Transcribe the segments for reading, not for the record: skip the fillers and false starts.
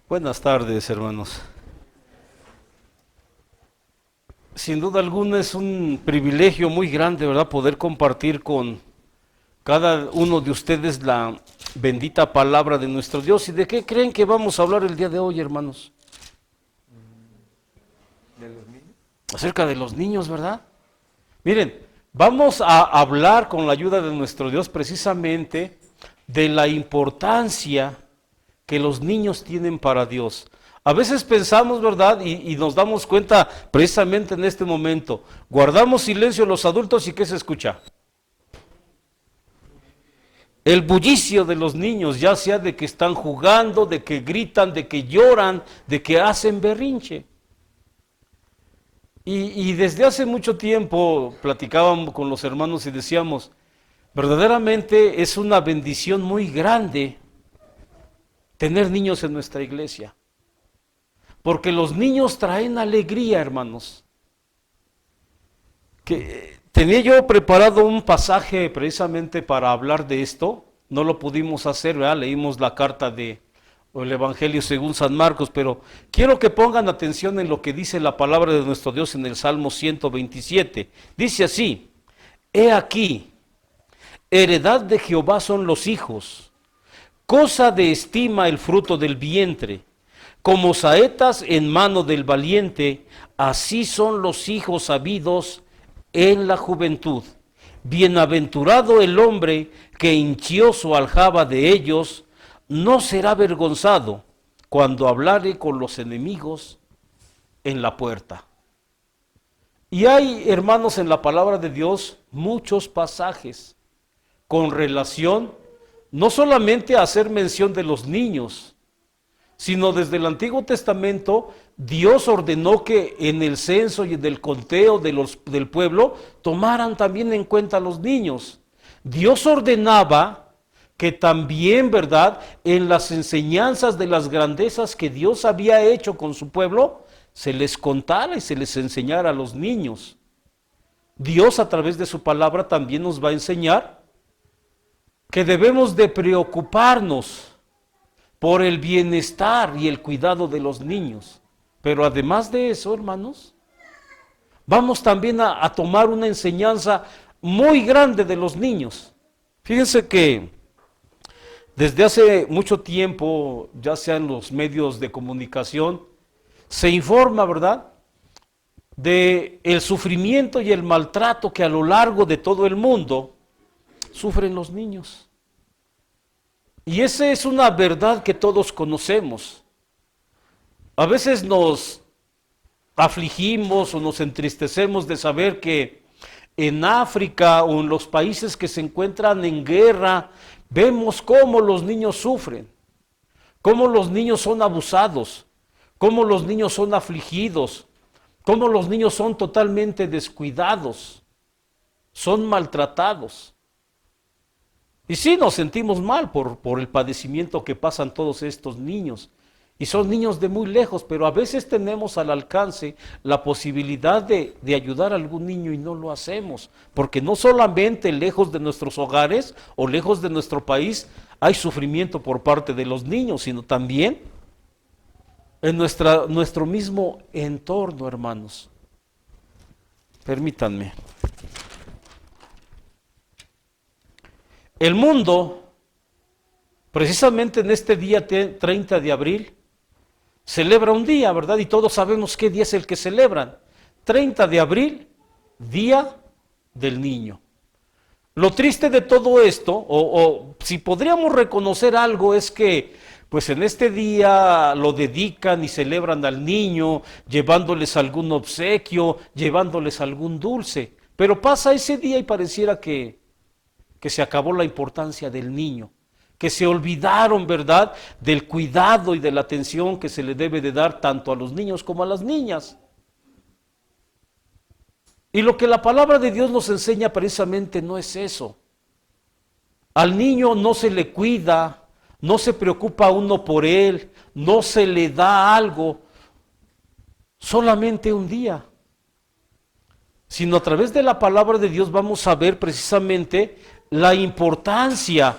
Buenas tardes, hermanos. Sin duda alguna es un privilegio muy grande, ¿verdad? Poder compartir con cada uno de ustedes la bendita palabra de nuestro Dios. ¿Y de qué creen que vamos a hablar el día de hoy, hermanos? ¿De los niños? Acerca de los niños, ¿verdad? Miren, vamos a hablar con la ayuda de nuestro Dios precisamente de la importancia que los niños tienen para Dios. A veces pensamos, ¿verdad? Y nos damos cuenta precisamente en este momento. Guardamos silencio los adultos y ¿qué se escucha? El bullicio de los niños, ya sea de que están jugando, de que gritan, de que lloran, de que hacen berrinche. Y desde hace mucho tiempo platicábamos con los hermanos y decíamos, verdaderamente es una bendición muy grande tener niños en nuestra iglesia. Porque los niños traen alegría, hermanos. Que tenía yo preparado un pasaje precisamente para hablar de esto. No lo pudimos hacer, ¿verdad? Leímos la carta de o el Evangelio según San Marcos, pero quiero que pongan atención en lo que dice la palabra de nuestro Dios en el Salmo 127. Dice así: He aquí, heredad de Jehová son los hijos, cosa de estima el fruto del vientre. Como saetas en mano del valiente, así son los hijos habidos en la juventud. Bienaventurado el hombre que hinchió su aljaba de ellos, no será avergonzado cuando hablare con los enemigos en la puerta. Y hay, hermanos, en la palabra de Dios muchos pasajes con relación no solamente a hacer mención de los niños, sino desde el Antiguo Testamento Dios ordenó que en el censo y en el conteo del pueblo tomaran también en cuenta a los niños. Dios ordenaba que también, ¿verdad?, en las enseñanzas de las grandezas que Dios había hecho con su pueblo, se les contara y se les enseñara a los niños. Dios a través de su palabra también nos va a enseñar que debemos de preocuparnos por el bienestar y el cuidado de los niños. Pero además de eso, hermanos, vamos también a tomar una enseñanza muy grande de los niños. Fíjense que desde hace mucho tiempo, ya sea en los medios de comunicación, se informa, ¿verdad?, de el sufrimiento y el maltrato que a lo largo de todo el mundo sufren los niños. Y esa es una verdad que todos conocemos. A veces nos afligimos o nos entristecemos de saber que en África o en los países que se encuentran en guerra, vemos cómo los niños sufren, cómo los niños son abusados, cómo los niños son afligidos, cómo los niños son totalmente descuidados, son maltratados. Y sí, nos sentimos mal por el padecimiento que pasan todos estos niños. Y son niños de muy lejos, pero a veces tenemos al alcance la posibilidad de ayudar a algún niño y no lo hacemos. Porque no solamente lejos de nuestros hogares o lejos de nuestro país hay sufrimiento por parte de los niños, sino también en nuestro mismo entorno, hermanos. Permítanme. El mundo, precisamente en este día 30 de abril, celebra un día, ¿verdad? Y todos sabemos qué día es el que celebran. 30 de abril, Día del Niño. Lo triste de todo esto, o si podríamos reconocer algo, es que pues en este día lo dedican y celebran al niño, llevándoles algún obsequio, llevándoles algún dulce. Pero pasa ese día y pareciera que se acabó la importancia del niño, que se olvidaron, ¿verdad?, del cuidado y de la atención que se le debe de dar tanto a los niños como a las niñas. Y lo que la palabra de Dios nos enseña precisamente no es eso. Al niño no se le cuida, no se preocupa uno por él, no se le da algo solamente un día, sino a través de la palabra de Dios vamos a ver precisamente la importancia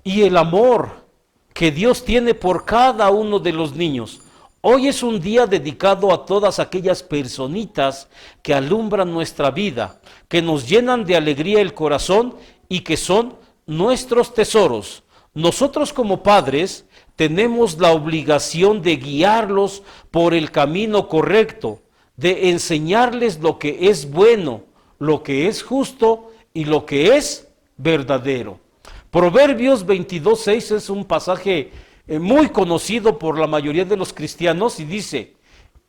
y el amor que Dios tiene por cada uno de los niños. Hoy es un día dedicado a todas aquellas personitas que alumbran nuestra vida, que nos llenan de alegría el corazón y que son nuestros tesoros. Nosotros como padres tenemos la obligación de guiarlos por el camino correcto, de enseñarles lo que es bueno, lo que es justo y lo que es verdadero. Proverbios 22:6 es un pasaje muy conocido por la mayoría de los cristianos y dice: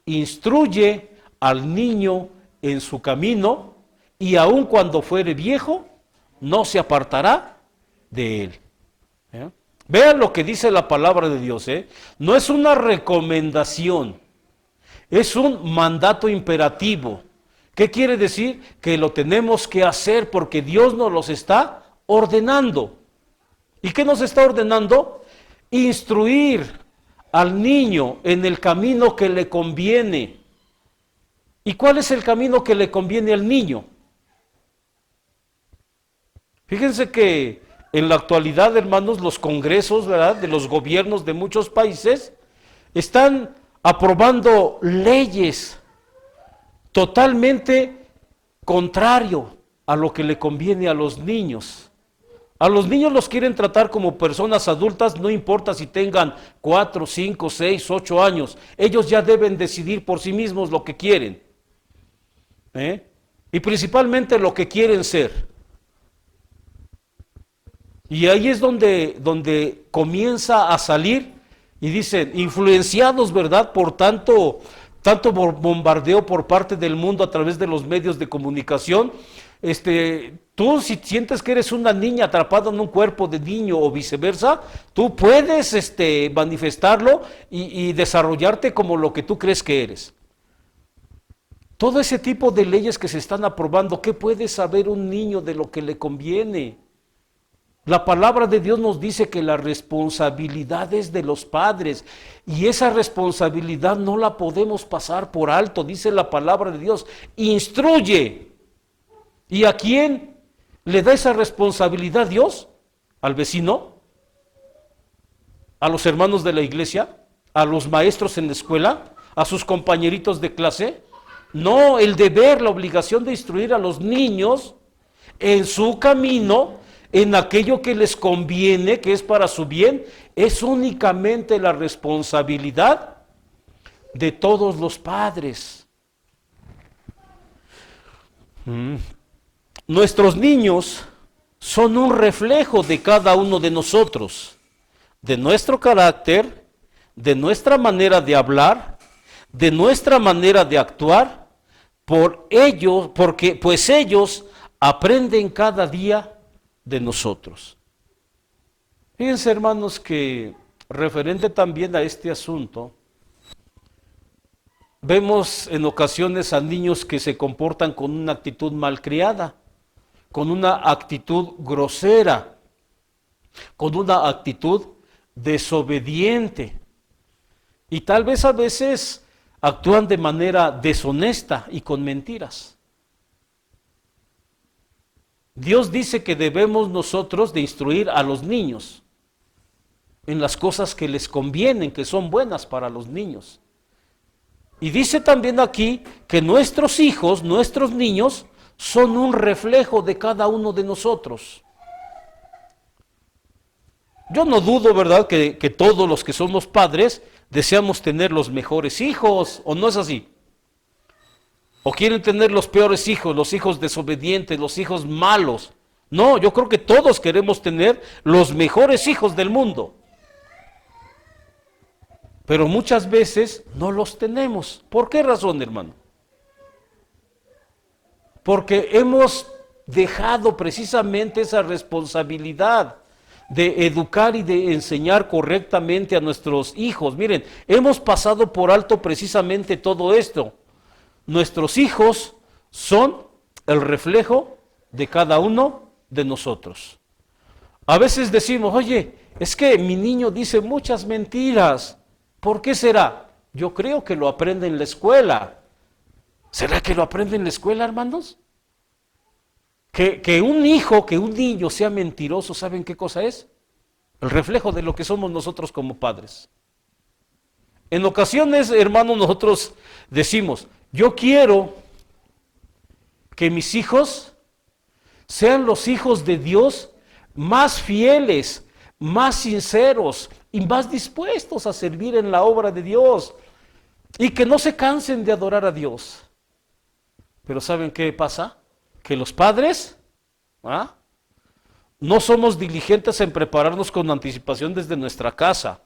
instruye al niño en su camino y aun cuando fuere viejo no se apartará de él. Vean lo que dice la palabra de Dios, no es una recomendación, es un mandato imperativo. ¿Qué quiere decir? Que lo tenemos que hacer porque Dios nos los está ordenando. ¿Y qué nos está ordenando? Instruir al niño en el camino que le conviene. ¿Y cuál es el camino que le conviene al niño? Fíjense que en la actualidad, hermanos, los congresos, ¿verdad?, de los gobiernos de muchos países están aprobando leyes totalmente contrario a lo que le conviene a los niños. A los niños los quieren tratar como personas adultas, no importa si tengan 4, 5, 6, 8 años. Ellos ya deben decidir por sí mismos lo que quieren. Y principalmente lo que quieren ser. Y ahí es donde comienza a salir, y dicen, influenciados, ¿verdad?, por tanto bombardeo por parte del mundo a través de los medios de comunicación. Tú si sientes que eres una niña atrapada en un cuerpo de niño o viceversa, tú puedes manifestarlo y desarrollarte como lo que tú crees que eres. Todo ese tipo de leyes que se están aprobando, ¿qué puede saber un niño de lo que le conviene? La palabra de Dios nos dice que la responsabilidad es de los padres y esa responsabilidad no la podemos pasar por alto, dice la palabra de Dios. Instruye. ¿Y a quién le da esa responsabilidad Dios? ¿Al vecino? ¿A los hermanos de la iglesia? ¿A los maestros en la escuela? ¿A sus compañeritos de clase? No, el deber, la obligación de instruir a los niños en su camino, en aquello que les conviene, que es para su bien, es únicamente la responsabilidad de todos los padres. Nuestros niños son un reflejo de cada uno de nosotros, de nuestro carácter, de nuestra manera de hablar, de nuestra manera de actuar, porque pues ellos aprenden cada día de nosotros. Fíjense, hermanos, que referente también a este asunto, vemos en ocasiones a niños que se comportan con una actitud malcriada, con una actitud grosera, con una actitud desobediente, y tal vez a veces actúan de manera deshonesta y con mentiras. Dios dice que debemos nosotros de instruir a los niños en las cosas que les convienen, que son buenas para los niños. Y dice también aquí que nuestros hijos, nuestros niños, son un reflejo de cada uno de nosotros. Yo no dudo, ¿verdad?, que todos los que somos padres deseamos tener los mejores hijos, ¿o no es así? ¿O quieren tener los peores hijos, los hijos desobedientes, los hijos malos? No, yo creo que todos queremos tener los mejores hijos del mundo. Pero muchas veces no los tenemos. ¿Por qué razón, hermano? Porque hemos dejado precisamente esa responsabilidad de educar y de enseñar correctamente a nuestros hijos. Miren, hemos pasado por alto precisamente todo esto. Nuestros hijos son el reflejo de cada uno de nosotros. A veces decimos, oye, es que mi niño dice muchas mentiras. ¿Por qué será? Yo creo que lo aprende en la escuela. ¿Será que lo aprende en la escuela, hermanos? Que un hijo, que un niño sea mentiroso, ¿saben qué cosa es? el reflejo de lo que somos nosotros como padres. En ocasiones, hermanos, nosotros decimos, yo quiero que mis hijos sean los hijos de Dios más fieles, más sinceros y más dispuestos a servir en la obra de Dios y que no se cansen de adorar a Dios. Pero ¿saben qué pasa? Que los padres no somos diligentes en prepararnos con anticipación desde nuestra casa,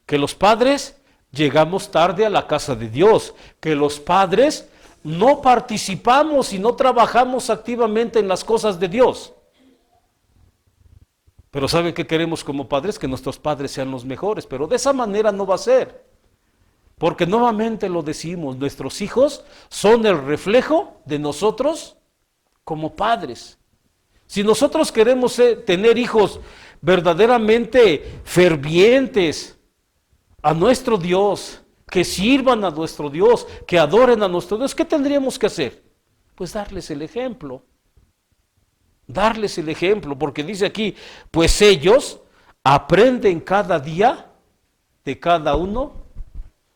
que los padres llegamos tarde a la casa de Dios, que los padres no participamos y no trabajamos activamente en las cosas de Dios. Pero ¿saben qué queremos como padres? Que nuestros padres sean los mejores, pero de esa manera no va a ser. Porque nuevamente lo decimos, nuestros hijos son el reflejo de nosotros como padres. Si nosotros queremos tener hijos verdaderamente fervientes a nuestro Dios, que sirvan a nuestro Dios, que adoren a nuestro Dios, ¿qué tendríamos que hacer? Pues darles el ejemplo. Darles el ejemplo, porque dice aquí, pues ellos aprenden cada día de cada uno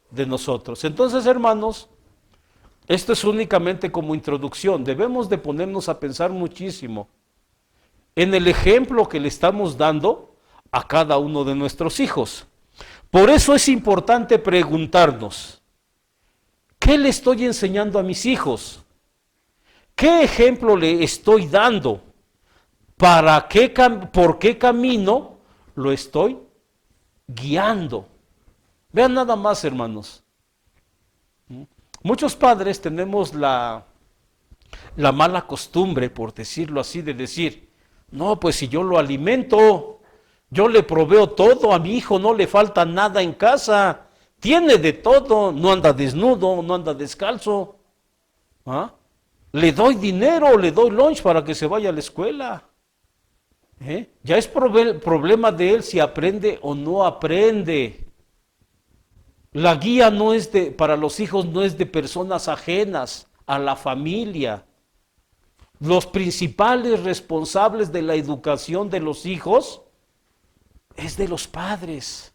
de nosotros. Entonces, hermanos, esto es únicamente como introducción. Debemos de ponernos a pensar muchísimo en el ejemplo que le estamos dando a cada uno de nuestros hijos. Por eso es importante preguntarnos, ¿qué le estoy enseñando a mis hijos? ¿Qué ejemplo le estoy dando? ¿Por qué camino lo estoy guiando? Vean nada más, hermanos. Muchos padres tenemos la mala costumbre, por decirlo así, de decir, no, pues si yo lo alimento, yo le proveo todo, a mi hijo no le falta nada en casa, tiene de todo, no anda desnudo, no anda descalzo. Le doy dinero, le doy lunch para que se vaya a la escuela. Ya es problema de él si aprende o no aprende. La guía no es para los hijos no es de personas ajenas a la familia. Los principales responsables de la educación de los hijos es de los padres.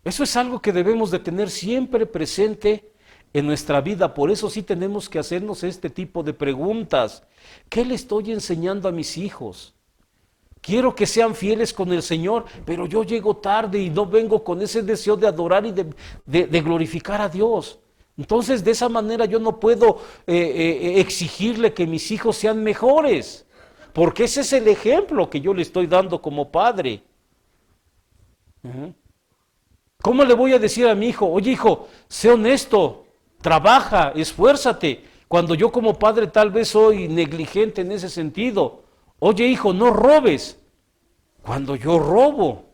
Eso es algo que debemos de tener siempre presente en nuestra vida. Por eso sí tenemos que hacernos este tipo de preguntas. ¿Qué le estoy enseñando a mis hijos? Quiero que sean fieles con el Señor, pero yo llego tarde y no vengo con ese deseo de adorar y de glorificar a Dios. Entonces, de esa manera yo no puedo exigirle que mis hijos sean mejores, porque ese es el ejemplo que yo le estoy dando como padre. ¿Cómo le voy a decir a mi hijo, oye hijo, sé honesto, trabaja, esfuérzate, cuando yo como padre tal vez soy negligente en ese sentido? Oye hijo, no robes, cuando yo robo.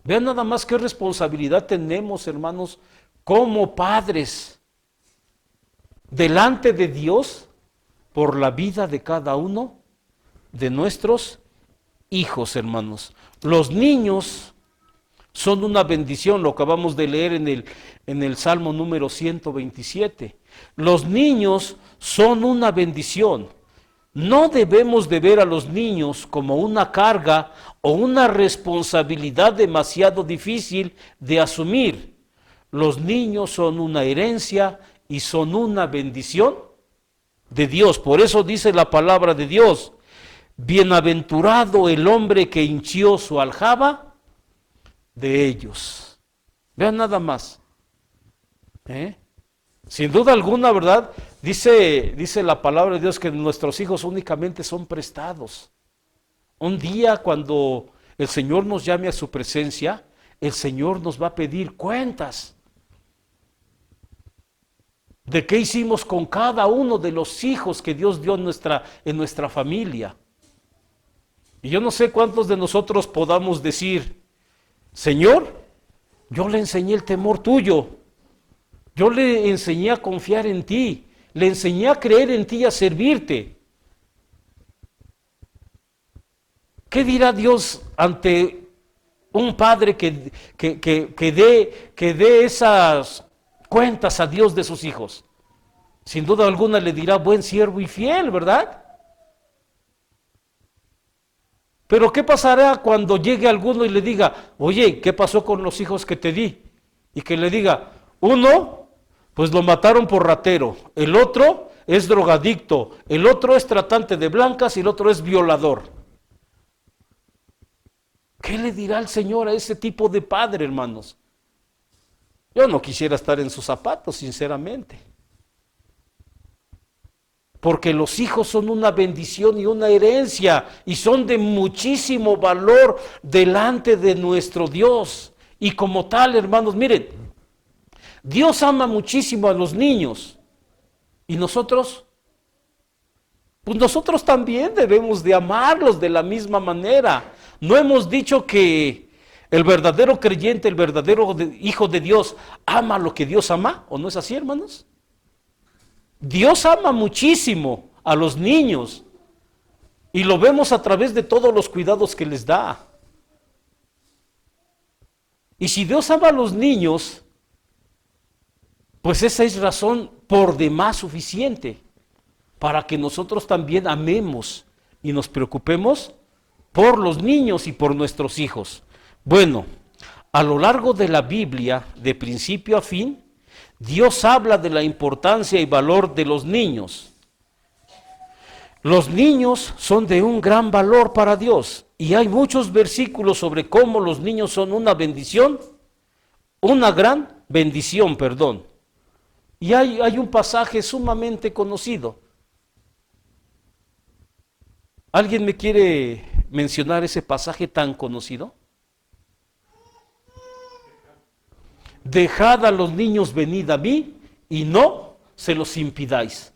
Vean nada más qué responsabilidad tenemos, hermanos, como padres, delante de Dios, por la vida de cada uno de nuestros hijos, hermanos. Los niños son una bendición, lo acabamos de leer en el Salmo número 127. Los niños son una bendición. No debemos de ver a los niños como una carga o una responsabilidad demasiado difícil de asumir. Los niños son una herencia y son una bendición de Dios. Por eso dice la palabra de Dios, bienaventurado el hombre que hinchió su aljaba de ellos. Vean nada más. Sin duda alguna, ¿verdad? Dice la palabra de Dios que nuestros hijos únicamente son prestados. Un día cuando el Señor nos llame a su presencia, el Señor nos va a pedir cuentas de qué hicimos con cada uno de los hijos que Dios dio en nuestra familia. Y yo no sé cuántos de nosotros podamos decir, Señor, yo le enseñé el temor tuyo, yo le enseñé a confiar en ti, le enseñé a creer en ti y a servirte. ¿Qué dirá Dios ante un padre que dé esas cuentas a Dios de sus hijos? Sin duda alguna le dirá buen siervo y fiel, ¿verdad? Pero ¿qué pasará cuando llegue alguno y le diga, oye, ¿qué pasó con los hijos que te di? Y que le diga, uno, pues lo mataron por ratero, el otro es drogadicto, el otro es tratante de blancas y el otro es violador. ¿Qué le dirá el Señor a ese tipo de padre, hermanos? Yo no quisiera estar en sus zapatos, sinceramente. Porque los hijos son una bendición y una herencia y son de muchísimo valor delante de nuestro Dios. Y como tal, hermanos, miren, Dios ama muchísimo a los niños. ¿Y nosotros? Pues nosotros también debemos de amarlos de la misma manera. ¿No hemos dicho que el verdadero creyente, el verdadero hijo de Dios, ama lo que Dios ama? ¿O no es así, hermanos? Dios ama muchísimo a los niños y lo vemos a través de todos los cuidados que les da. Y si Dios ama a los niños, pues esa es razón por demás suficiente para que nosotros también amemos y nos preocupemos por los niños y por nuestros hijos. Bueno, a lo largo de la Biblia, de principio a fin, Dios habla de la importancia y valor de los niños. Los niños son de un gran valor para Dios y hay muchos versículos sobre cómo los niños son una bendición, una gran bendición, perdón. Y hay un pasaje sumamente conocido. ¿Alguien me quiere mencionar ese pasaje tan conocido? Dejad a los niños venid a mí y no se los impidáis.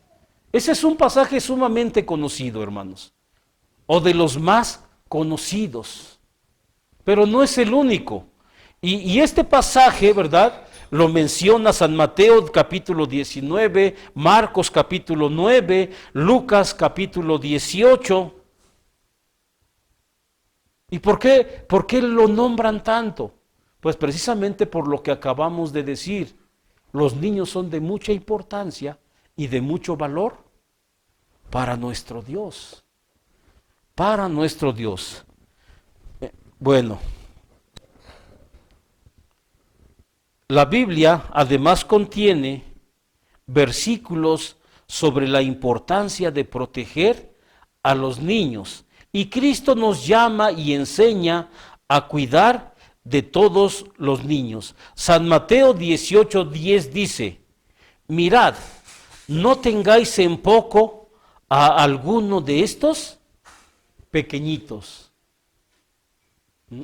Ese es un pasaje sumamente conocido, hermanos, o de los más conocidos, pero no es el único. Y este pasaje, ¿verdad?, lo menciona San Mateo capítulo 19, Marcos capítulo 9, Lucas capítulo 18. ¿Y por qué lo nombran tanto? Pues precisamente por lo que acabamos de decir, los niños son de mucha importancia y de mucho valor para nuestro Dios, para nuestro Dios. Bueno, la Biblia además contiene versículos sobre la importancia de proteger a los niños y Cristo nos llama y enseña a cuidar de todos los niños. San Mateo 18:10 dice, mirad, no tengáis en poco a alguno de estos pequeñitos.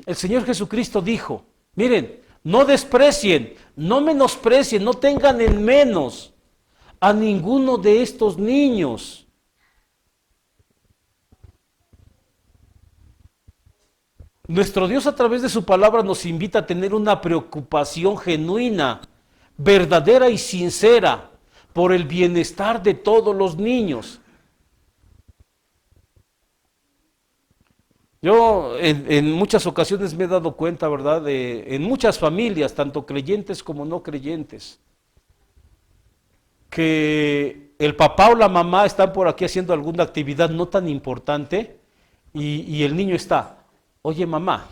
El Señor Jesucristo dijo, miren, no desprecien, no menosprecien, no tengan en menos a ninguno de estos niños. Nuestro Dios a través de su palabra nos invita a tener una preocupación genuina, verdadera y sincera por el bienestar de todos los niños. Yo en muchas ocasiones me he dado cuenta, ¿verdad?, en muchas familias, tanto creyentes como no creyentes, que el papá o la mamá están por aquí haciendo alguna actividad no tan importante y el niño está, oye mamá,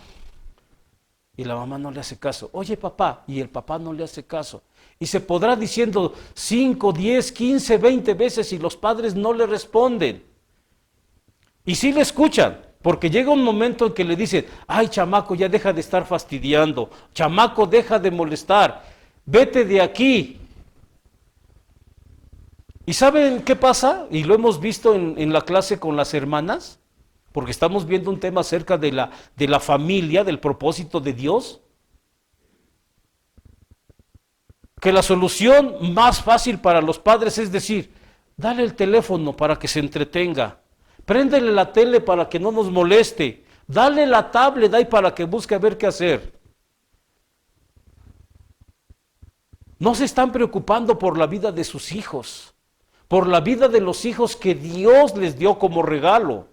y la mamá no le hace caso, oye papá, y el papá no le hace caso. Y se podrá diciendo 5, 10, 15, 20 veces y los padres no le responden. Y sí le escuchan, porque llega un momento en que le dicen, ay chamaco, ya deja de estar fastidiando, chamaco, deja de molestar, vete de aquí. ¿Y saben qué pasa? Y lo hemos visto en la clase con las hermanas, porque estamos viendo un tema acerca de la familia, del propósito de Dios. Que la solución más fácil para los padres es decir, dale el teléfono para que se entretenga, préndele la tele para que no nos moleste, dale la tablet ahí para que busque a ver qué hacer. No se están preocupando por la vida de sus hijos, por la vida de los hijos que Dios les dio como regalo.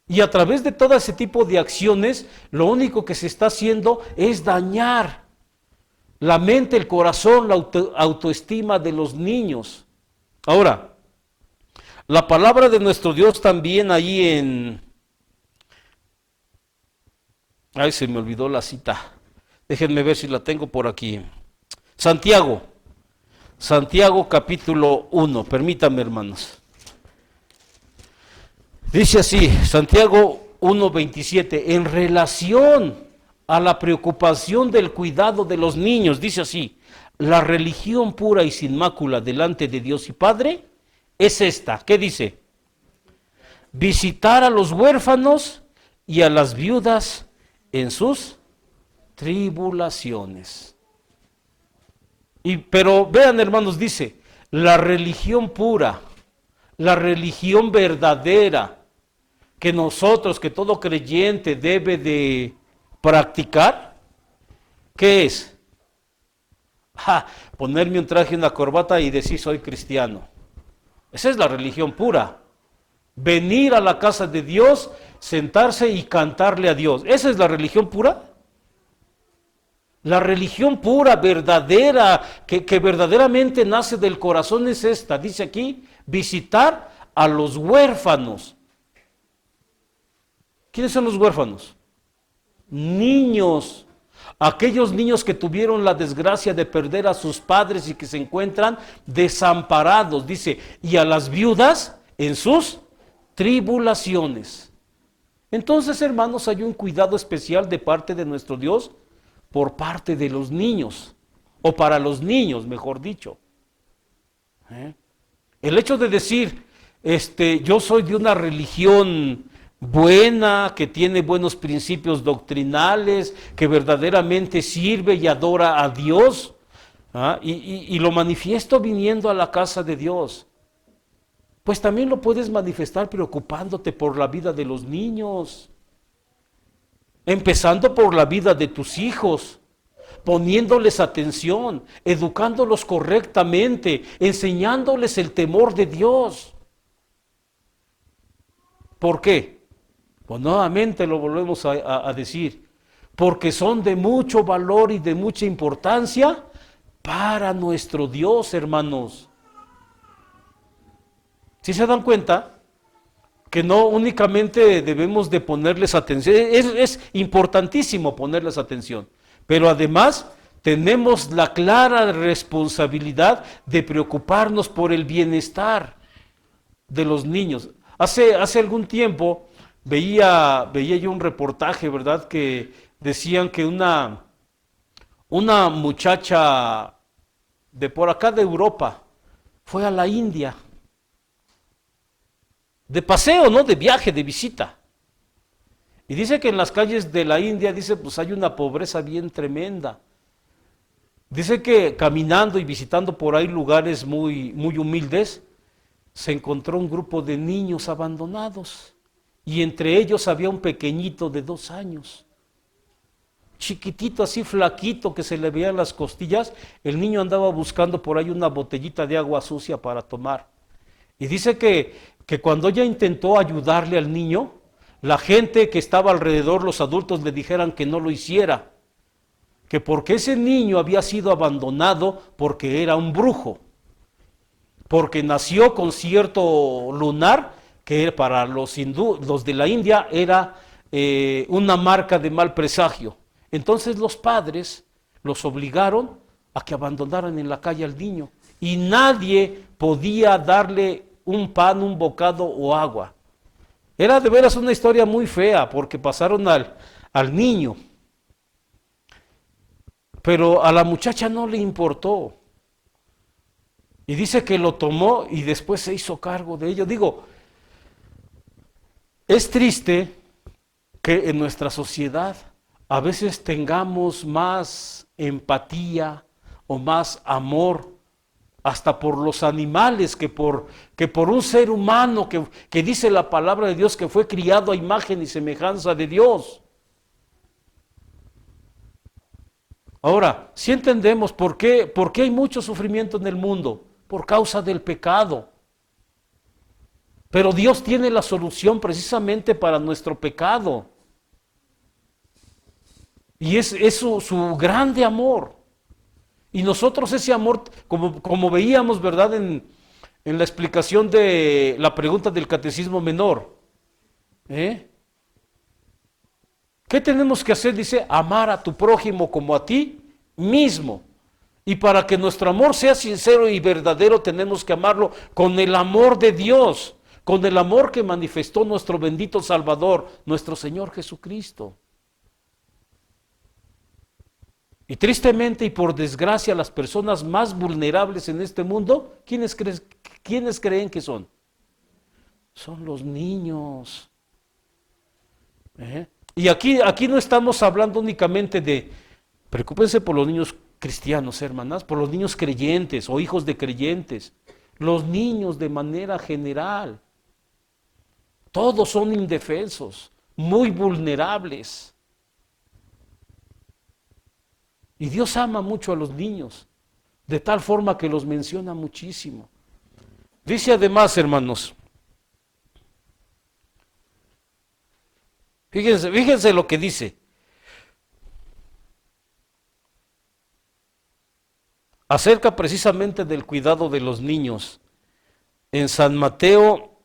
Y a través de todo ese tipo de acciones, lo único que se está haciendo es dañar la mente, el corazón, la autoestima de los niños. Ahora, la palabra de nuestro Dios también ahí en... Ay, se me olvidó la cita. Déjenme ver si la tengo por aquí. Santiago. Santiago capítulo 1. Permítanme, hermanos. Dice así, Santiago 1:27, en relación a la preocupación del cuidado de los niños, dice así, la religión pura y sin mácula delante de Dios y Padre es esta. ¿Qué dice? Visitar a los huérfanos y a las viudas en sus tribulaciones. Pero vean, hermanos, dice, la religión pura, la religión verdadera, que nosotros, que todo creyente debe de practicar, ¿qué es? Ponerme un traje y una corbata y decir soy cristiano. Esa es la religión pura. Venir a la casa de Dios, sentarse y cantarle a Dios. ¿Esa es la religión pura? La religión pura, verdadera, que verdaderamente nace del corazón es esta. Dice aquí, visitar a los huérfanos. ¿Quiénes son los huérfanos? Niños. Aquellos niños que tuvieron la desgracia de perder a sus padres y que se encuentran desamparados. Dice, y a las viudas en sus tribulaciones. Entonces, hermanos, hay un cuidado especial de parte de nuestro Dios por parte de los niños, o para los niños, mejor dicho. El hecho de decir, yo soy de una religión buena, que tiene buenos principios doctrinales, que verdaderamente sirve y adora a Dios, y lo manifiesto viniendo a la casa de Dios, pues también lo puedes manifestar preocupándote por la vida de los niños, empezando por la vida de tus hijos, poniéndoles atención, educándolos correctamente, enseñándoles el temor de Dios. ¿Por qué? Pues nuevamente lo volvemos a decir, porque son de mucho valor y de mucha importancia para nuestro Dios, hermanos. ¿Sí se dan cuenta? Que no únicamente debemos de ponerles atención, es importantísimo ponerles atención, pero además tenemos la clara responsabilidad de preocuparnos por el bienestar de los niños. Hace algún tiempo veía yo un reportaje, ¿verdad?, que decían que una muchacha de por acá de Europa fue a la India, de paseo, ¿no?, de viaje, de visita. Y dice que en las calles de la India, dice, pues hay una pobreza bien tremenda. Dice que caminando y visitando por ahí lugares muy, muy humildes, se encontró un grupo de niños abandonados. Y entre ellos había un pequeñito de 2 años. Chiquitito, así flaquito, que se le veían las costillas. El niño andaba buscando por ahí una botellita de agua sucia para tomar. Y dice que cuando ella intentó ayudarle al niño, la gente que estaba alrededor, los adultos, le dijeran que no lo hiciera, que porque ese niño había sido abandonado porque era un brujo, porque nació con cierto lunar que para los de la India era una marca de mal presagio. Entonces los padres los obligaron a que abandonaran en la calle al niño y nadie podía darle un pan, un bocado o agua. Era de veras una historia muy fea porque pasaron al niño, pero a la muchacha no le importó. Y dice que lo tomó y después se hizo cargo de ello. Digo, es triste que en nuestra sociedad a veces tengamos más empatía o más amor hasta por los animales que por un ser humano que dice la palabra de Dios que fue criado a imagen y semejanza de Dios. Ahora, si entendemos por qué hay mucho sufrimiento en el mundo, por causa del pecado. Pero Dios tiene la solución precisamente para nuestro pecado. Y es su grande amor. Y nosotros ese amor, como veíamos, ¿verdad?, en la explicación de la pregunta del Catecismo Menor. ¿Qué tenemos que hacer? Dice, amar a tu prójimo como a ti mismo. Y para que nuestro amor sea sincero y verdadero, tenemos que amarlo con el amor de Dios, con el amor que manifestó nuestro bendito Salvador, nuestro Señor Jesucristo. Y tristemente y por desgracia, las personas más vulnerables en este mundo, ¿quiénes creen que son? Son los niños. Y aquí no estamos hablando únicamente de, preocúpense por los niños cristianos, hermanas, por los niños creyentes o hijos de creyentes, los niños de manera general. Todos son indefensos, muy vulnerables. Y Dios ama mucho a los niños, de tal forma que los menciona muchísimo. Dice además, hermanos, fíjense lo que dice. Acerca precisamente del cuidado de los niños. En San Mateo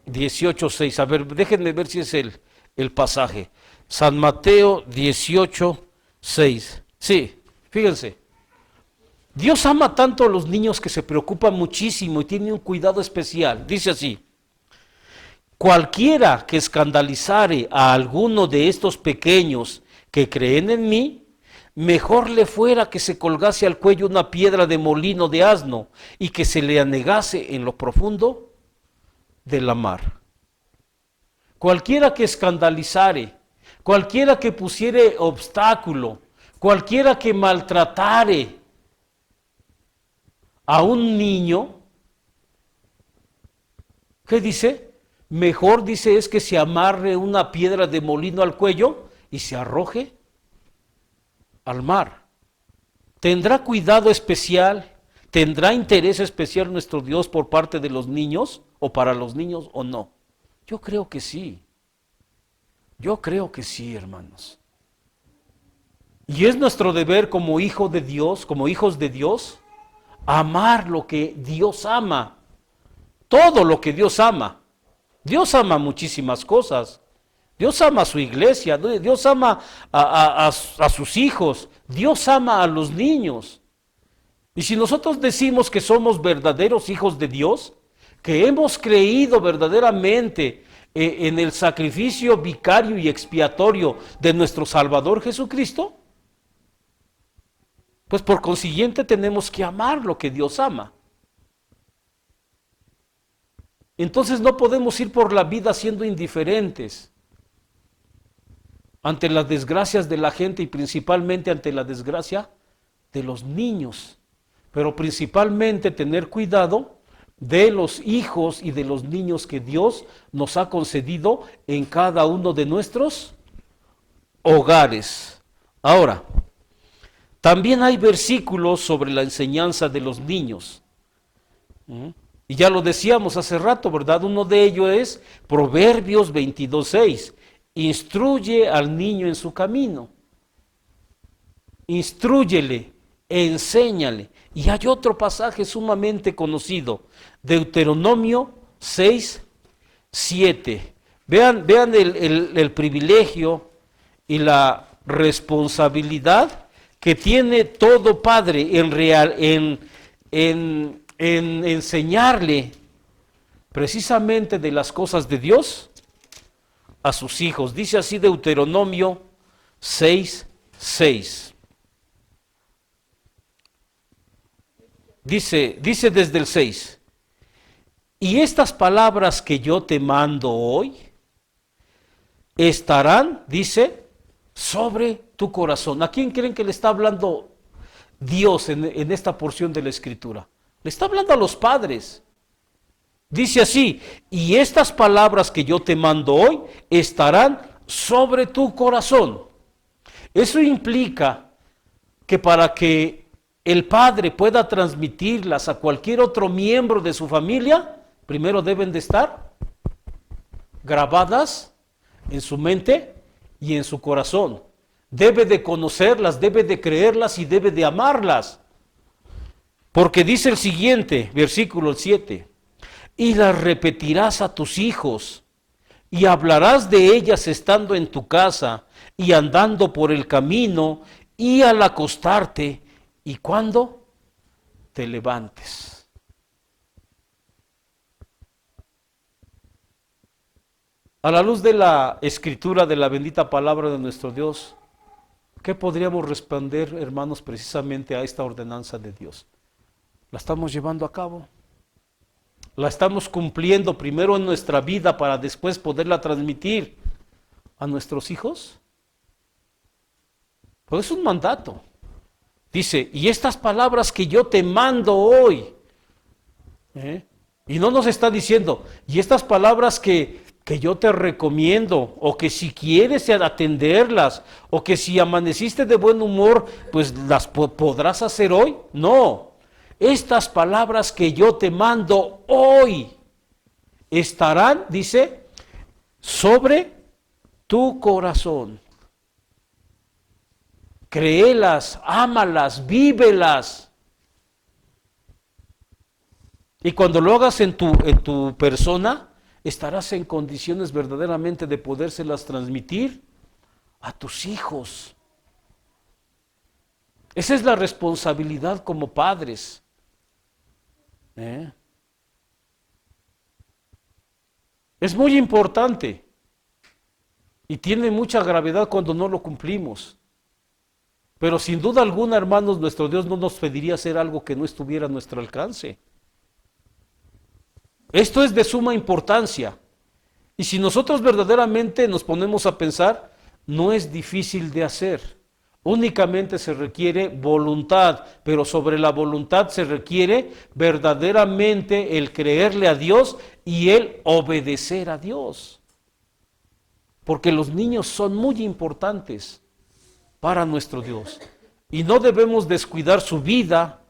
18:6. A ver, déjenme ver si es el pasaje. San Mateo 18:6. Sí, fíjense. Dios ama tanto a los niños que se preocupa muchísimo y tiene un cuidado especial. Dice así: cualquiera que escandalizare a alguno de estos pequeños que creen en mí, mejor le fuera que se colgase al cuello una piedra de molino de asno y que se le anegase en lo profundo de la mar. Cualquiera que escandalizare, cualquiera que pusiere obstáculo, cualquiera que maltratare a un niño, ¿qué dice? Mejor, dice, es que se amarre una piedra de molino al cuello y se arroje al mar. ¿Tendrá cuidado especial? ¿Tendrá interés especial nuestro Dios por parte de los niños o para los niños o no? Yo creo que sí. Yo creo que sí, hermanos. Y es nuestro deber como hijo de Dios, como hijos de Dios, amar lo que Dios ama. Todo lo que Dios ama. Dios ama muchísimas cosas. Dios ama a su iglesia, Dios ama a sus hijos, Dios ama a los niños. Y si nosotros decimos que somos verdaderos hijos de Dios, que hemos creído verdaderamente en el sacrificio vicario y expiatorio de nuestro Salvador Jesucristo, pues por consiguiente tenemos que amar lo que Dios ama. Entonces no podemos ir por la vida siendo indiferentes ante las desgracias de la gente y principalmente ante la desgracia de los niños, pero principalmente tener cuidado de los hijos y de los niños que Dios nos ha concedido en cada uno de nuestros hogares. Ahora, también hay versículos sobre la enseñanza de los niños. Y ya lo decíamos hace rato, ¿verdad? Uno de ellos es Proverbios 22:6. Instruye al niño en su camino. Instrúyele, enséñale. Y hay otro pasaje sumamente conocido, Deuteronomio 6:7. Vean el privilegio y la responsabilidad que tiene todo padre en enseñarle precisamente de las cosas de Dios a sus hijos. Dice así Deuteronomio 6:6. Dice desde el 6: y estas palabras que yo te mando hoy estarán, dice, sobre tu corazón. ¿A quién creen que le está hablando Dios en esta porción de la Escritura? Le está hablando a los padres. Dice así: y estas palabras que yo te mando hoy estarán sobre tu corazón. Eso implica que para que el padre pueda transmitirlas a cualquier otro miembro de su familia, primero deben de estar grabadas en su mente y en su corazón. Debe de conocerlas, debe de creerlas y debe de amarlas. Porque dice el siguiente, versículo 7: y las repetirás a tus hijos, y hablarás de ellas estando en tu casa, y andando por el camino, y al acostarte, y cuando te levantes. A la luz de la escritura de la bendita palabra de nuestro Dios, ¿qué podríamos responder, hermanos, precisamente a esta ordenanza de Dios? ¿La estamos llevando a cabo? ¿La estamos cumpliendo primero en nuestra vida para después poderla transmitir a nuestros hijos? Pues es un mandato. Dice, y estas palabras que yo te mando hoy, y no nos está diciendo, y estas palabras que yo te recomiendo, o que si quieres atenderlas, o que si amaneciste de buen humor, pues las podrás hacer hoy. No, estas palabras que yo te mando hoy estarán, dice, sobre tu corazón. Créelas, ámalas, vívelas. Y cuando lo hagas en tu persona, estarás en condiciones verdaderamente de podérselas transmitir a tus hijos. Esa es la responsabilidad como padres. Es muy importante y tiene mucha gravedad cuando no lo cumplimos. Pero sin duda alguna, hermanos, nuestro Dios no nos pediría hacer algo que no estuviera a nuestro alcance. Esto es de suma importancia. Y si nosotros verdaderamente nos ponemos a pensar, no es difícil de hacer. Únicamente se requiere voluntad, pero sobre la voluntad se requiere verdaderamente el creerle a Dios y el obedecer a Dios. Porque los niños son muy importantes para nuestro Dios. Y no debemos descuidar su vida,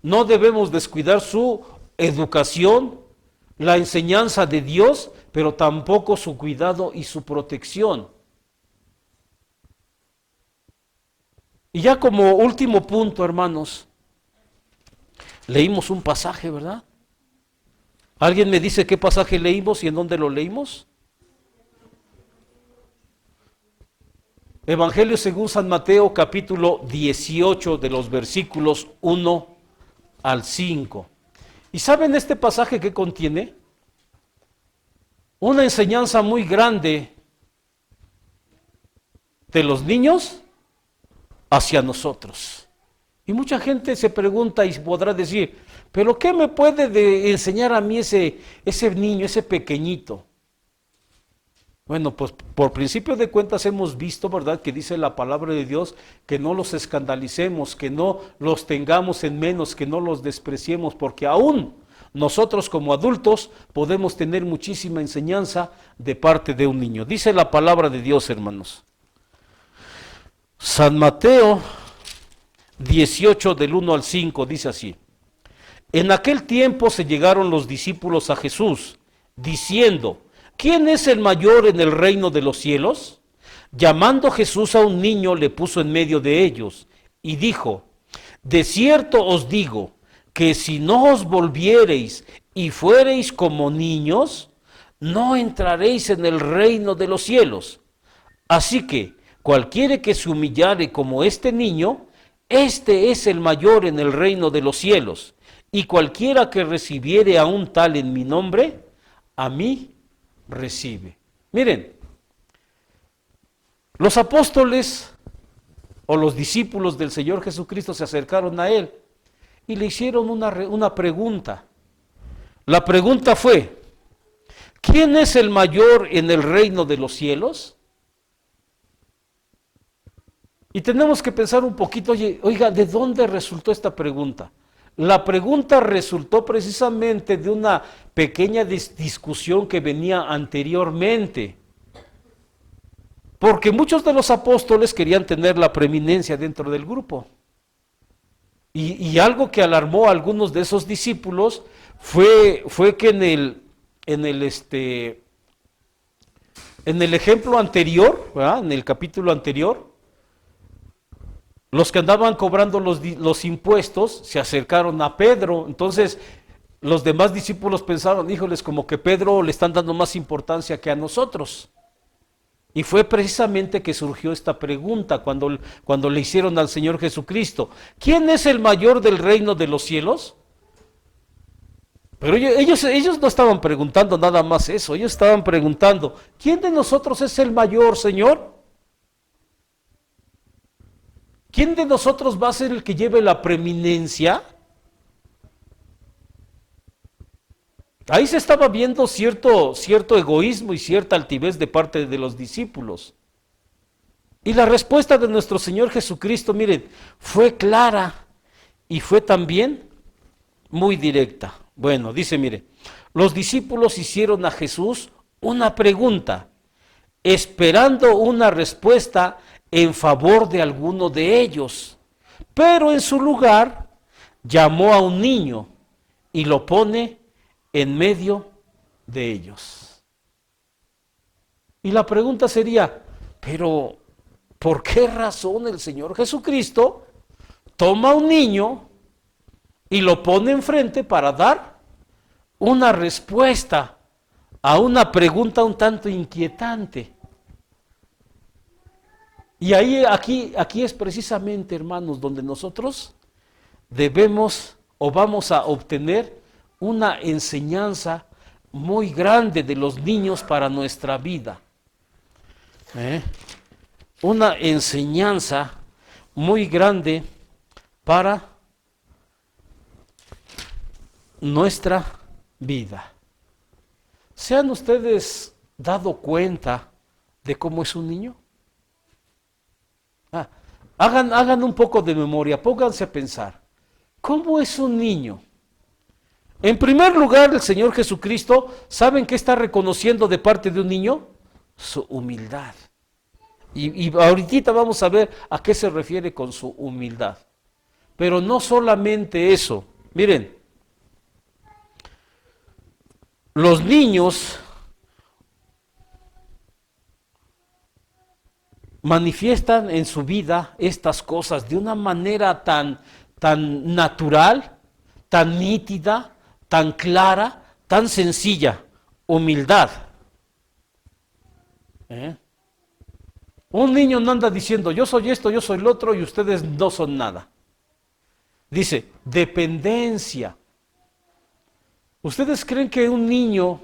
no debemos descuidar su educación, la enseñanza de Dios, pero tampoco su cuidado y su protección. Y ya como último punto, hermanos, leímos un pasaje, ¿verdad? ¿Alguien me dice qué pasaje leímos y en dónde lo leímos? Evangelio según San Mateo, capítulo 18, de los versículos 1 al 5. ¿Y saben este pasaje qué contiene? Una enseñanza muy grande de los niños hacia nosotros. Y mucha gente se pregunta y podrá decir, ¿pero qué me puede enseñar a mí ese niño, ese pequeñito? Bueno, pues por principio de cuentas hemos visto, ¿verdad?, que dice la palabra de Dios que no los escandalicemos, que no los tengamos en menos, que no los despreciemos, porque aún nosotros como adultos podemos tener muchísima enseñanza de parte de un niño. Dice la palabra de Dios, hermanos. San Mateo 18 del 1 al 5 dice así. En aquel tiempo se llegaron los discípulos a Jesús, diciendo, ¿quién es el mayor en el reino de los cielos? Llamando Jesús a un niño, le puso en medio de ellos, y dijo, de cierto os digo, que si no os volviereis y fuereis como niños, no entraréis en el reino de los cielos. Así que, cualquiera que se humillare como este niño, este es el mayor en el reino de los cielos. Y cualquiera que recibiere a un tal en mi nombre, a mí recibe. Miren, los apóstoles o los discípulos del Señor Jesucristo se acercaron a él y le hicieron una pregunta. La pregunta fue, ¿quién es el mayor en el reino de los cielos? Y tenemos que pensar un poquito, oiga, ¿de dónde resultó esta pregunta? La pregunta resultó precisamente de una pequeña discusión que venía anteriormente. Porque muchos de los apóstoles querían tener la preeminencia dentro del grupo. Y algo que alarmó a algunos de esos discípulos fue que en el ejemplo anterior, ¿verdad?, en el capítulo anterior, los que andaban cobrando los impuestos se acercaron a Pedro. Entonces, los demás discípulos pensaron, híjoles, como que Pedro le están dando más importancia que a nosotros. Y fue precisamente que surgió esta pregunta cuando le hicieron al Señor Jesucristo, ¿quién es el mayor del reino de los cielos? Pero ellos no estaban preguntando nada más eso, ellos estaban preguntando, ¿quién de nosotros es el mayor, Señor? ¿Quién de nosotros va a ser el que lleve la preeminencia? Ahí se estaba viendo cierto egoísmo y cierta altivez de parte de los discípulos. Y la respuesta de nuestro Señor Jesucristo, miren, fue clara y fue también muy directa. Bueno, dice, mire, los discípulos hicieron a Jesús una pregunta, esperando una respuesta en favor de alguno de ellos. Pero en su lugar, llamó a un niño y lo pone en medio de ellos. Y la pregunta sería, pero ¿por qué razón el Señor Jesucristo toma a un niño y lo pone enfrente para dar una respuesta a una pregunta un tanto inquietante? Y aquí es precisamente, hermanos, donde nosotros debemos o vamos a obtener una enseñanza muy grande de los niños para nuestra vida. Una enseñanza muy grande para nuestra vida. ¿Se han ustedes dado cuenta de cómo es un niño? Hagan un poco de memoria, pónganse a pensar. ¿Cómo es un niño? En primer lugar, el Señor Jesucristo, ¿saben qué está reconociendo de parte de un niño? Su humildad. Y ahorita vamos a ver a qué se refiere con su humildad. Pero no solamente eso. Miren, los niños manifiestan en su vida estas cosas de una manera tan natural, tan nítida, tan clara, tan sencilla. Humildad. Un niño no anda diciendo, yo soy esto, yo soy lo otro, y ustedes no son nada. Dice, dependencia. ¿Ustedes creen que un niño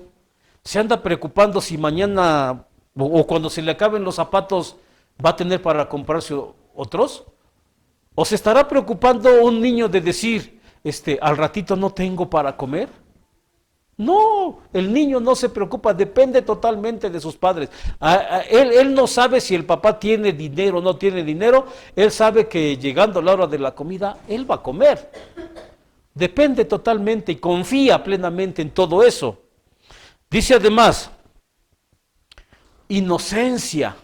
se anda preocupando si mañana o cuando se le acaben los zapatos va a tener para comprarse otros? ¿O se estará preocupando un niño de decir, al ratito no tengo para comer? No, el niño no se preocupa, depende totalmente de sus padres. Él no sabe si el papá tiene dinero o no tiene dinero, él sabe que llegando la hora de la comida, él va a comer. Depende totalmente y confía plenamente en todo eso. Dice además, inocencia.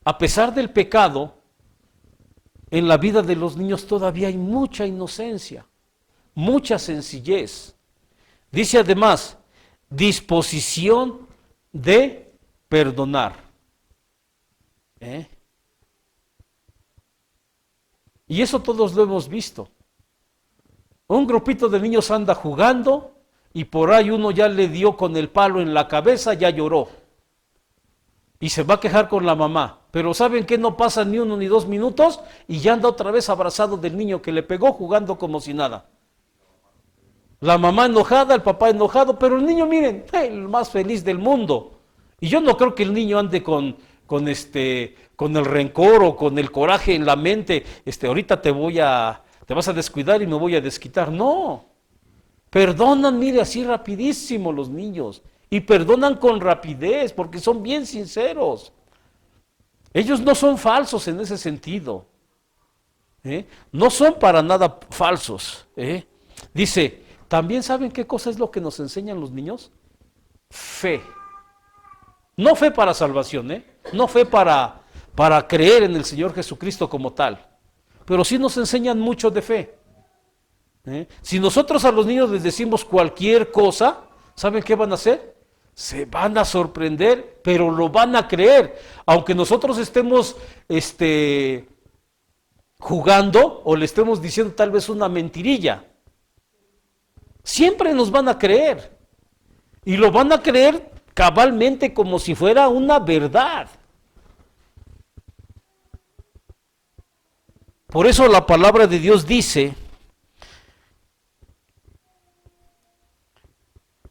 A pesar del pecado, en la vida de los niños todavía hay mucha inocencia, mucha sencillez. Dice además, disposición de perdonar. Y eso todos lo hemos visto. Un grupito de niños anda jugando y por ahí uno ya le dio con el palo en la cabeza, ya lloró. Y se va a quejar con la mamá. Pero ¿saben qué? No pasa ni 1 ni 2 minutos y ya anda otra vez abrazado del niño que le pegó jugando como si nada. La mamá enojada, el papá enojado, pero el niño, miren, el más feliz del mundo. Y yo no creo que el niño ande con el rencor o con el coraje en la mente, ahorita te vas a descuidar y me voy a desquitar. No, perdonan, mire, así rapidísimo los niños. Y perdonan con rapidez, porque son bien sinceros. Ellos no son falsos en ese sentido. No son para nada falsos. Dice, ¿también saben qué cosa es lo que nos enseñan los niños? Fe. No fe para salvación, no fe para creer en el Señor Jesucristo como tal. Pero sí nos enseñan mucho de fe. Si nosotros a los niños les decimos cualquier cosa, ¿saben qué van a hacer? Se van a sorprender, pero lo van a creer. Aunque nosotros estemos jugando o le estemos diciendo tal vez una mentirilla. Siempre nos van a creer. Y lo van a creer cabalmente como si fuera una verdad. Por eso la palabra de Dios dice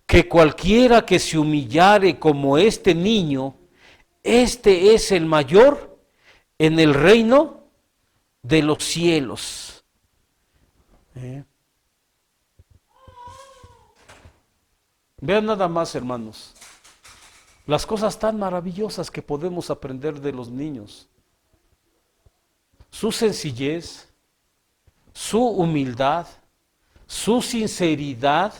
que cualquiera que se humillare como este niño, este es el mayor en el reino de los cielos. Vean nada más, hermanos, las cosas tan maravillosas que podemos aprender de los niños. Su sencillez, su humildad, su sinceridad,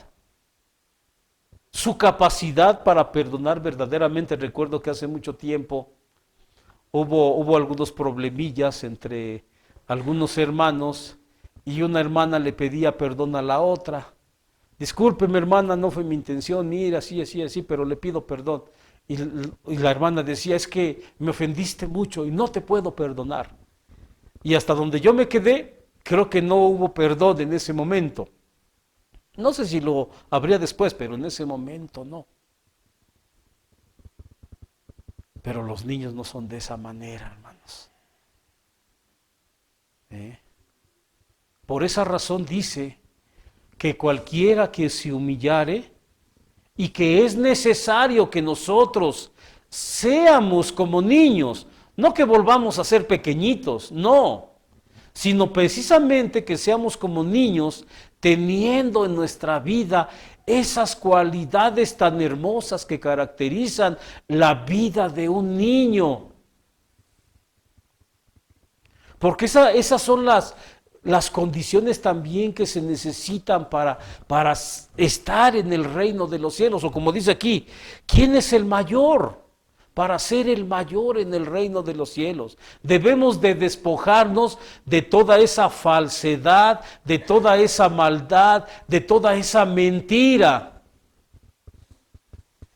su capacidad para perdonar verdaderamente. Recuerdo que hace mucho tiempo hubo algunos problemillas entre algunos hermanos y una hermana le pedía perdón a la otra. Discúlpeme, hermana, no fue mi intención, mira, así, pero le pido perdón. Y la hermana decía, es que me ofendiste mucho y no te puedo perdonar. Y hasta donde yo me quedé, creo que no hubo perdón en ese momento. No sé si lo habría después, pero en ese momento no. Pero los niños no son de esa manera, hermanos. Por esa razón dice que cualquiera que se humillare y que es necesario que nosotros seamos como niños, no que volvamos a ser pequeñitos, no, sino precisamente que seamos como niños, teniendo en nuestra vida esas cualidades tan hermosas que caracterizan la vida de un niño. Porque esas son las condiciones también que se necesitan para estar en el reino de los cielos. O como dice aquí, ¿quién es el mayor? Para ser el mayor en el reino de los cielos. Debemos de despojarnos de toda esa falsedad, de toda esa maldad, de toda esa mentira.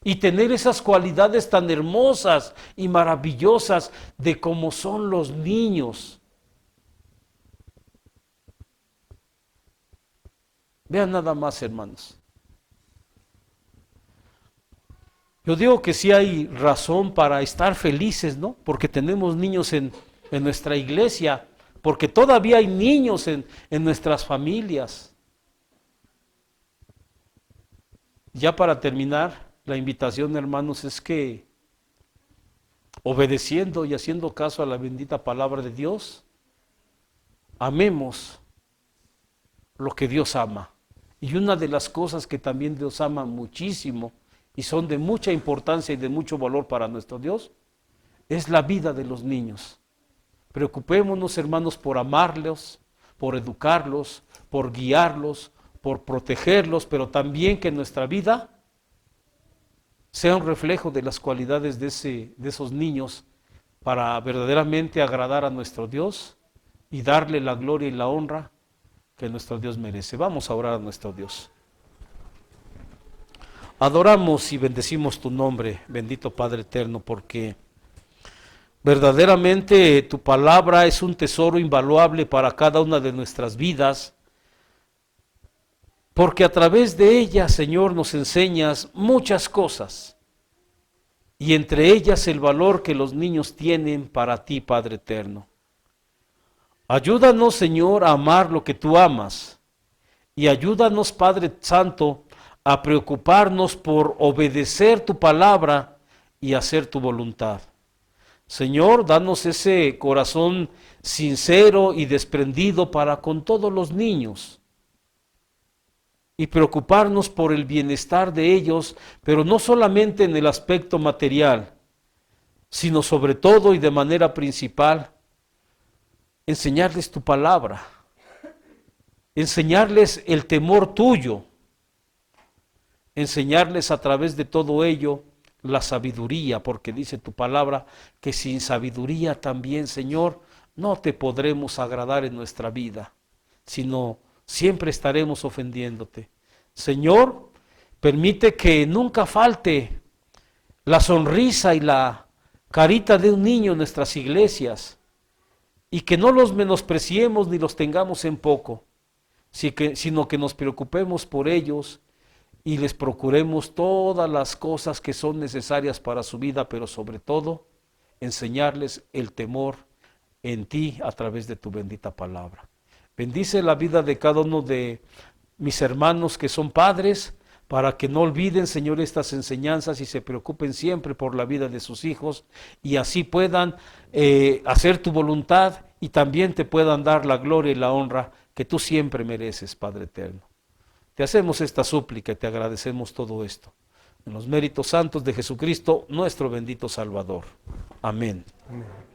Y tener esas cualidades tan hermosas y maravillosas de como son los niños. Vean nada más, hermanos. Yo digo que sí hay razón para estar felices, ¿no? Porque tenemos niños en nuestra iglesia, porque todavía hay niños en nuestras familias. Ya para terminar, la invitación, hermanos, es que obedeciendo y haciendo caso a la bendita palabra de Dios, amemos lo que Dios ama. Y una de las cosas que también Dios ama muchísimo y son de mucha importancia y de mucho valor para nuestro Dios, es la vida de los niños. Preocupémonos, hermanos, por amarlos, por educarlos, por guiarlos, por protegerlos, pero también que nuestra vida sea un reflejo de las cualidades de esos niños para verdaderamente agradar a nuestro Dios y darle la gloria y la honra que nuestro Dios merece. Vamos a orar a nuestro Dios. Adoramos y bendecimos tu nombre, bendito Padre eterno, porque verdaderamente tu palabra es un tesoro invaluable para cada una de nuestras vidas, porque a través de ella, Señor, nos enseñas muchas cosas, y entre ellas el valor que los niños tienen para ti, Padre eterno. Ayúdanos, Señor, a amar lo que tú amas, y ayúdanos, Padre Santo, a preocuparnos por obedecer tu palabra y hacer tu voluntad. Señor, danos ese corazón sincero y desprendido para con todos los niños y preocuparnos por el bienestar de ellos, pero no solamente en el aspecto material, sino sobre todo y de manera principal, enseñarles tu palabra, enseñarles el temor tuyo, enseñarles a través de todo ello la sabiduría, porque dice tu palabra que sin sabiduría también, Señor, no te podremos agradar en nuestra vida, sino siempre estaremos ofendiéndote. Señor, permite que nunca falte la sonrisa y la carita de un niño en nuestras iglesias y que no los menospreciemos ni los tengamos en poco, sino que nos preocupemos por ellos y les procuremos todas las cosas que son necesarias para su vida, pero sobre todo enseñarles el temor en ti a través de tu bendita palabra. Bendice la vida de cada uno de mis hermanos que son padres, para que no olviden, Señor, estas enseñanzas y se preocupen siempre por la vida de sus hijos y así puedan hacer tu voluntad y también te puedan dar la gloria y la honra que tú siempre mereces, Padre eterno. Te hacemos esta súplica y te agradecemos todo esto. En los méritos santos de Jesucristo, nuestro bendito Salvador. Amén. Amén.